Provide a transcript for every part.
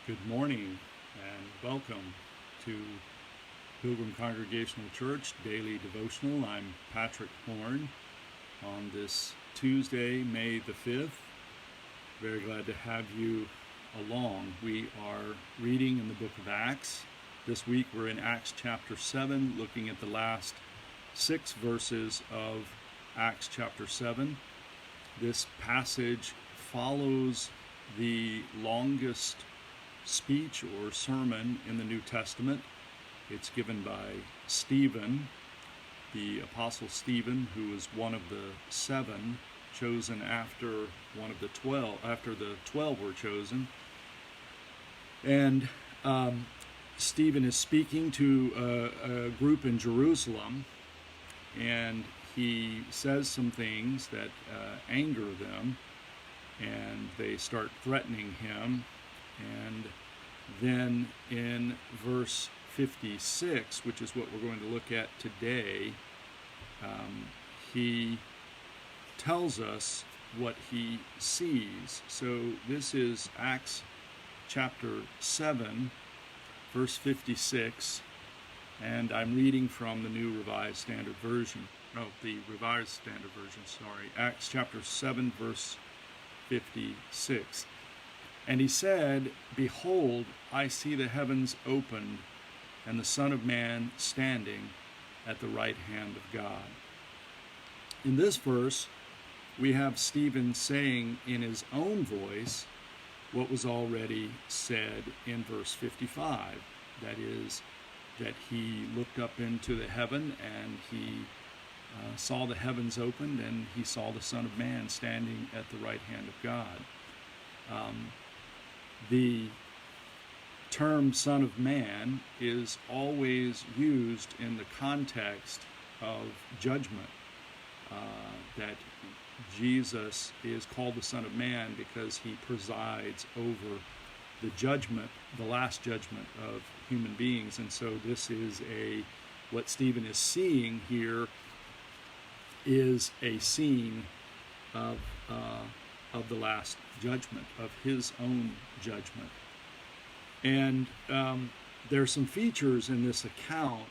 Good morning and welcome to Pilgrim Congregational Church Daily Devotional. I'm Patrick Horn on this Tuesday, May the 5th. Very glad to have you along. We are reading in the book of Acts. This week we're in Acts chapter 7, looking at the last 6 verses of Acts chapter 7. This passage follows the longest speech or sermon in the New Testament. It's given by Stephen, the Apostle Stephen, who was one of the 7 chosen after the 12 were chosen. And Stephen is speaking to a group in Jerusalem, and he says some things that anger them, and they start threatening him. And then in verse 56, which is what we're going to look at today, he tells us what he sees. So this is Acts chapter 7, verse 56, and I'm reading from the New Revised Standard Version. The Revised Standard Version, sorry. Acts chapter 7, verse 56. And he said, "Behold, I see the heavens opened, and the Son of Man standing at the right hand of God." In this verse, we have Stephen saying in his own voice what was already said in verse 55. That is, that he looked up into the heaven and he saw the heavens opened, and he saw the Son of Man standing at the right hand of God. The term Son of Man is always used in the context of judgment, that Jesus is called the Son of Man because he presides over the judgment, the last judgment of human beings. And so this is what Stephen is seeing here is a scene of the last judgment, of his own judgment. And there are some features in this account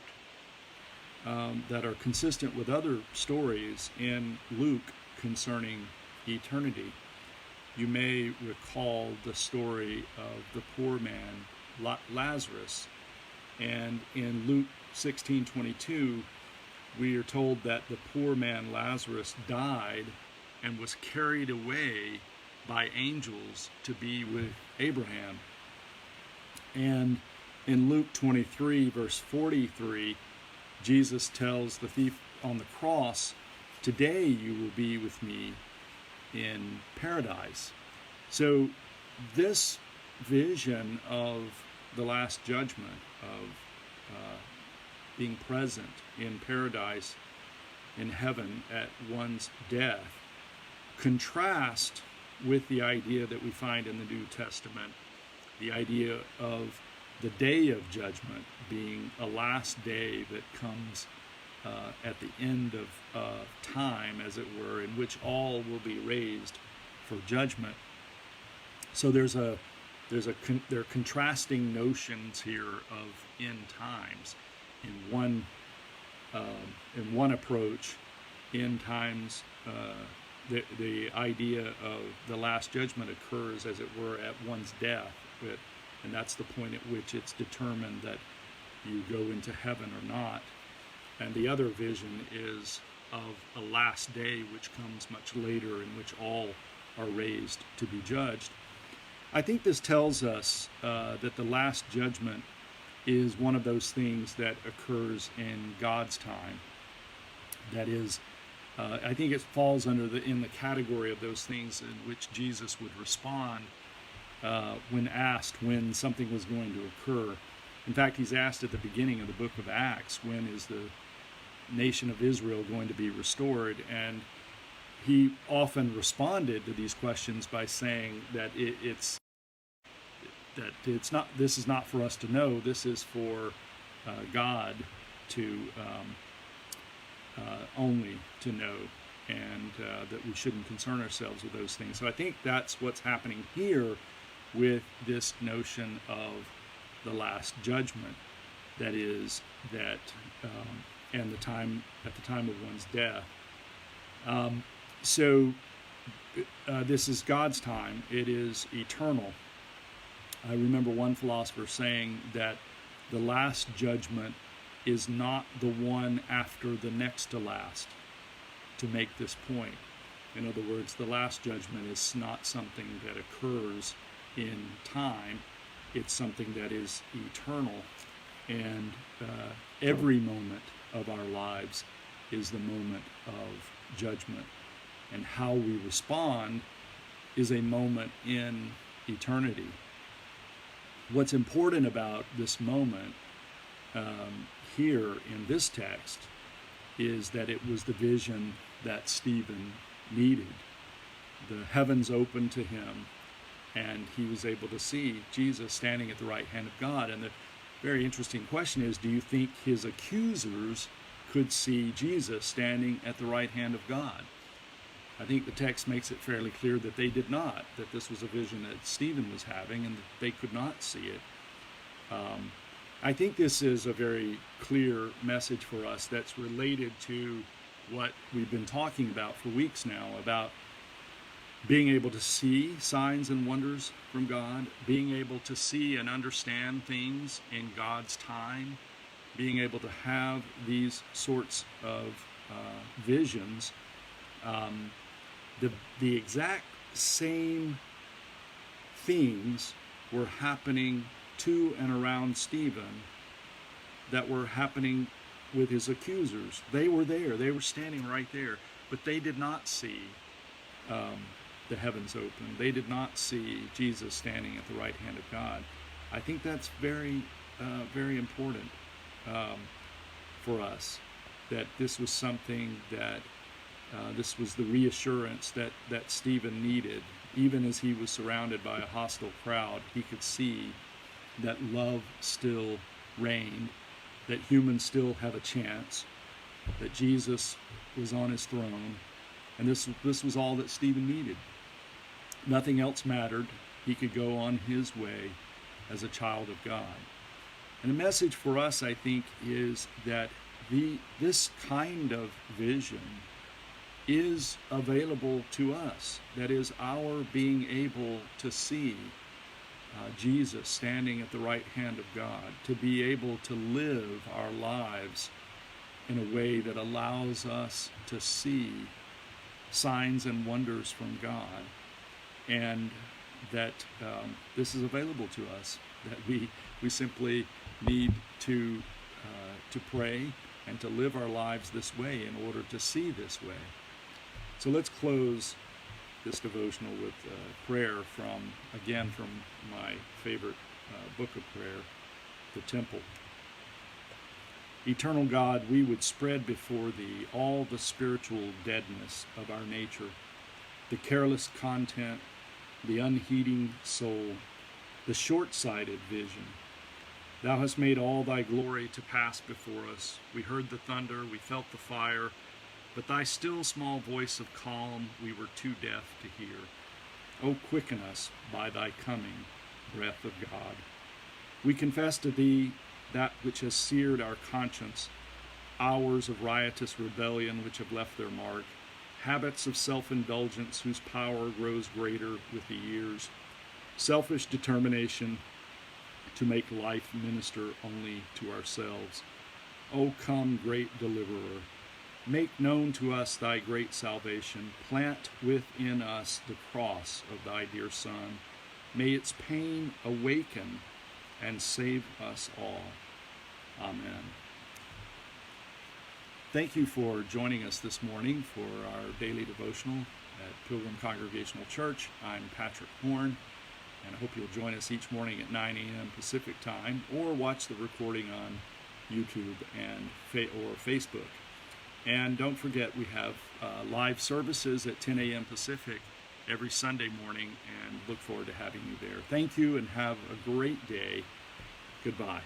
that are consistent with other stories in Luke concerning eternity. You may recall the story of the poor man Lazarus, and in Luke 16:22 we are told that the poor man Lazarus died and was carried away by angels to be with Abraham. And in Luke 23, verse 43, Jesus tells the thief on the cross, "Today you will be with me in paradise." So this vision of the last judgment, of being present in paradise, in heaven at one's death, contrast with the idea that we find in the New Testament, the idea of the day of judgment being a last day that comes at the end of time, as it were, in which all will be raised for judgment. So there are contrasting notions here of end times. In one approach, end times, the idea of the last judgment occurs, as it were, at one's death, and that's the point at which it's determined that you go into heaven or not. And the other vision is of a last day, which comes much later, in which all are raised to be judged. I think this tells us that the last judgment is one of those things that occurs in God's time. That is, I think it falls in the category of those things in which Jesus would respond when asked when something was going to occur. In fact, he's asked at the beginning of the book of Acts, when is the nation of Israel going to be restored? And he often responded to these questions by saying that this is not for us to know. This is for God to only to know, and that we shouldn't concern ourselves with those things. So I think that's what's happening here with this notion of the last judgment, that is, that and the time at the time of one's death. So this is God's time. It is eternal. I remember one philosopher saying that the last judgment is not the one after the next to last, to make this point. In other words, the last judgment is not something that occurs in time. It's something that is eternal. And every moment of our lives is the moment of judgment. And how we respond is a moment in eternity. What's important about this moment here in this text is that it was the vision that Stephen needed. The heavens opened to him, and he was able to see Jesus standing at the right hand of God. And the very interesting question is, do you think his accusers could see Jesus standing at the right hand of God? I think the text makes it fairly clear that they did not, that this was a vision that Stephen was having and that they could not see it. I think this is a very clear message for us that's related to what we've been talking about for weeks now, about being able to see signs and wonders from God, being able to see and understand things in God's time, being able to have these sorts of visions. The exact same things were happening to and around Stephen that were happening with his accusers. They were there. They were standing right there. But they did not see the heavens open. They did not see Jesus standing at the right hand of God. I think that's very, very important for us, that this was something that this was the reassurance that Stephen needed. Even as he was surrounded by a hostile crowd, he could see that love still reigned, that humans still have a chance, that Jesus was on his throne, and this was all that Stephen needed. Nothing else mattered. He could go on his way as a child of God. And the message for us, I think, is that this kind of vision is available to us. That is, our being able to see Jesus standing at the right hand of God, to be able to live our lives in a way that allows us to see signs and wonders from God, and that this is available to us, that we simply need to pray and to live our lives this way in order to see this way. So let's close this devotional with prayer from my favorite book of prayer, the Temple. Eternal God, we would spread before Thee all the spiritual deadness of our nature, the careless content, the unheeding soul, the short-sighted vision. Thou hast made all Thy glory to pass before us. We heard the thunder, we felt the fire, but Thy still small voice of calm we were too deaf to hear. O quicken us by Thy coming, breath of God. We confess to Thee that which has seared our conscience, hours of riotous rebellion which have left their mark, habits of self-indulgence whose power grows greater with the years, selfish determination to make life minister only to ourselves. O come, great deliverer, make known to us Thy great salvation. Plant within us the cross of Thy dear Son. May its pain awaken and save us all. Amen. Thank you for joining us this morning for our daily devotional at Pilgrim Congregational Church. I'm Patrick Horn, and I hope you'll join us each morning at 9 a.m. Pacific time, or watch the recording on YouTube and or Facebook. And don't forget, we have live services at 10 a.m. Pacific every Sunday morning, and look forward to having you there. Thank you, and have a great day. Goodbye.